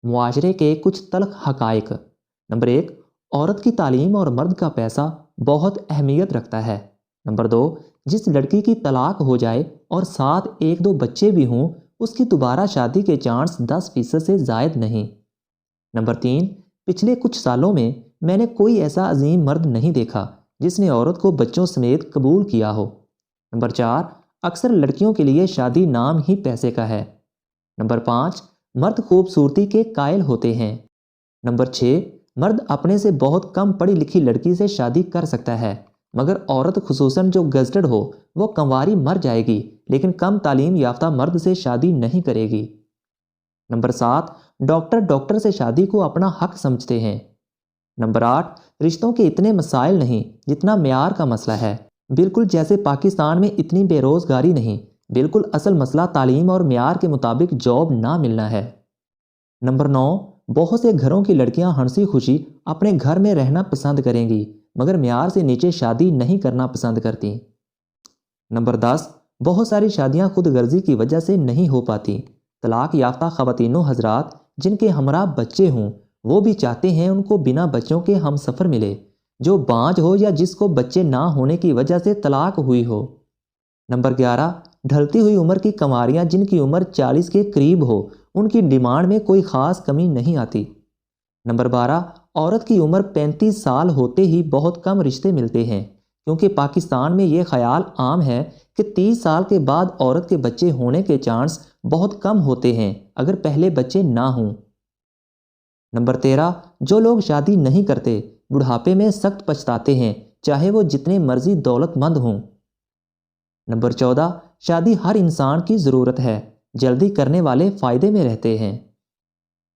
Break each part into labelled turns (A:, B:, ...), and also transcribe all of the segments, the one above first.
A: معاشرے کے کچھ تلخ حقائق۔ نمبر 1، عورت کی تعلیم اور مرد کا پیسہ بہت اہمیت رکھتا ہے۔ نمبر 2، جس لڑکی کی طلاق ہو جائے اور ساتھ 1-2 بچے بھی ہوں، اس کی دوبارہ شادی کے چانس 10% سے زائد نہیں۔ نمبر 3، پچھلے کچھ سالوں میں نے کوئی ایسا عظیم مرد نہیں دیکھا جس نے عورت کو بچوں سمیت قبول کیا ہو۔ نمبر 4، اکثر لڑکیوں کے لیے شادی نام ہی پیسے کا ہے۔ نمبر 5، مرد خوبصورتی کے قائل ہوتے ہیں۔ نمبر 6، مرد اپنے سے بہت کم پڑھی لکھی لڑکی سے شادی کر سکتا ہے، مگر عورت خصوصاً جو گزٹڈ ہو وہ کنواری مر جائے گی لیکن کم تعلیم یافتہ مرد سے شادی نہیں کرے گی۔ نمبر 7، ڈاکٹر سے شادی کو اپنا حق سمجھتے ہیں۔ نمبر 8، رشتوں کے اتنے مسائل نہیں جتنا معیار کا مسئلہ ہے، بالکل جیسے پاکستان میں اتنی بے روزگاری نہیں، بالکل اصل مسئلہ تعلیم اور معیار کے مطابق جاب نہ ملنا ہے۔ نمبر 9، بہت سے گھروں کی لڑکیاں ہنسی خوشی اپنے گھر میں رہنا پسند کریں گی مگر معیار سے نیچے شادی نہیں کرنا پسند کرتی۔ نمبر 10، بہت ساری شادیاں خود غرضی کی وجہ سے نہیں ہو پاتی۔ طلاق یافتہ خواتین و حضرات جن کے ہمراہ بچے ہوں وہ بھی چاہتے ہیں ان کو بنا بچوں کے ہم سفر ملے، جو بانجھ ہو یا جس کو بچے نہ ہونے کی وجہ سے طلاق ہوئی ہو۔ نمبر 11، ڈھلتی ہوئی عمر کی کنواریاں جن کی عمر 40 کے قریب ہو، ان کی ڈیمانڈ میں کوئی خاص کمی نہیں آتی۔ نمبر 12، عورت کی عمر 35 سال ہوتے ہی بہت کم رشتے ملتے ہیں، کیونکہ پاکستان میں یہ خیال عام ہے کہ 30 سال کے بعد عورت کے بچے ہونے کے چانس بہت کم ہوتے ہیں اگر پہلے بچے نہ ہوں۔ نمبر 13، جو لوگ شادی نہیں کرتے بڑھاپے میں سخت پچھتاتے ہیں، چاہے وہ جتنے مرضی دولت مند ہوں۔ نمبر 14، شادی ہر انسان کی ضرورت ہے، جلدی کرنے والے فائدے میں رہتے ہیں۔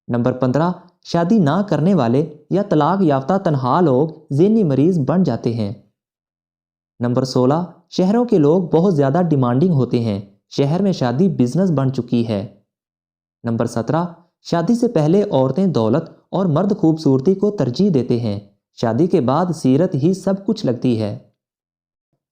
A: نمبر 15، شادی نہ کرنے والے یا طلاق یافتہ تنہا لوگ ذہنی مریض بن جاتے ہیں۔ نمبر 16، شہروں کے لوگ بہت زیادہ ڈیمانڈنگ ہوتے ہیں، شہر میں شادی بزنس بن چکی ہے۔ نمبر 17، شادی سے پہلے عورتیں دولت اور مرد خوبصورتی کو ترجیح دیتے ہیں، شادی کے بعد سیرت ہی سب کچھ لگتی ہے۔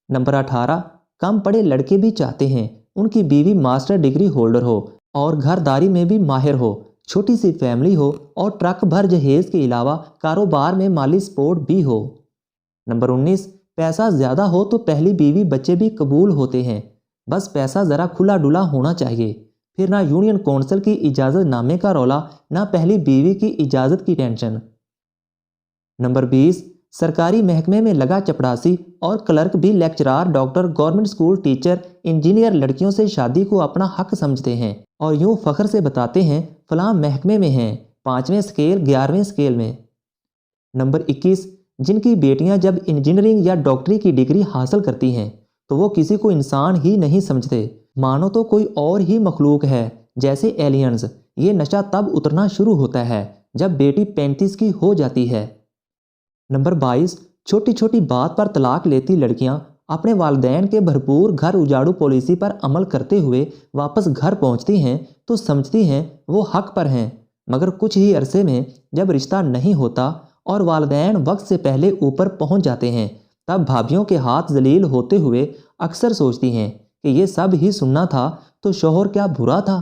A: نمبر 18، کم پڑھے لڑکے بھی چاہتے ہیں ان کی بیوی ماسٹر ڈگری ہولڈر ہو اور گھرداری میں بھی ماہر ہو، چھوٹی سی فیملی ہو اور ٹرک بھر جہیز کے علاوہ کاروبار میں مالی سپورٹ بھی ہو۔ نمبر 19، پیسہ زیادہ ہو تو پہلی بیوی بچے بھی قبول ہوتے ہیں، بس پیسہ ذرا کھلا ڈلا ہونا چاہیے، پھر نہ یونین کونسل کی اجازت نامے کا رولا، نہ پہلی بیوی کی اجازت کی ٹینشن۔ نمبر 20، سرکاری محکمے میں لگا چپڑاسی اور کلرک بھی lecturer, doctor, government school teacher, engineer لڑکیوں سے شادی کو اپنا حق سمجھتے ہیں اور یوں فخر سے بتاتے ہیں فلاں محکمے میں ہیں، 5ویں اسکیل 11ویں اسکیل میں۔ نمبر 21، جن کی بیٹیاں جب انجینئرنگ یا ڈاکٹری کی ڈگری حاصل کرتی ہیں تو وہ کسی کو انسان ہی نہیں سمجھتے، مانو تو کوئی اور ہی مخلوق ہے جیسے ایلینز۔ یہ نشہ تب اترنا شروع ہوتا ہے جب بیٹی 35 کی ہو جاتی ہے۔ نمبر 22، چھوٹی چھوٹی بات پر طلاق لیتی لڑکیاں اپنے والدین کے بھرپور گھر اجاڑو پالیسی پر عمل کرتے ہوئے واپس گھر پہنچتی ہیں تو سمجھتی ہیں وہ حق پر ہیں، مگر کچھ ہی عرصے میں جب رشتہ نہیں ہوتا اور والدین وقت سے پہلے اوپر پہنچ جاتے ہیں تب بھابھیوں کے ہاتھ ذلیل ہوتے ہوئے اکثر سوچتی ہیں کہ یہ سب ہی سننا تھا تو شوہر کیا برا تھا۔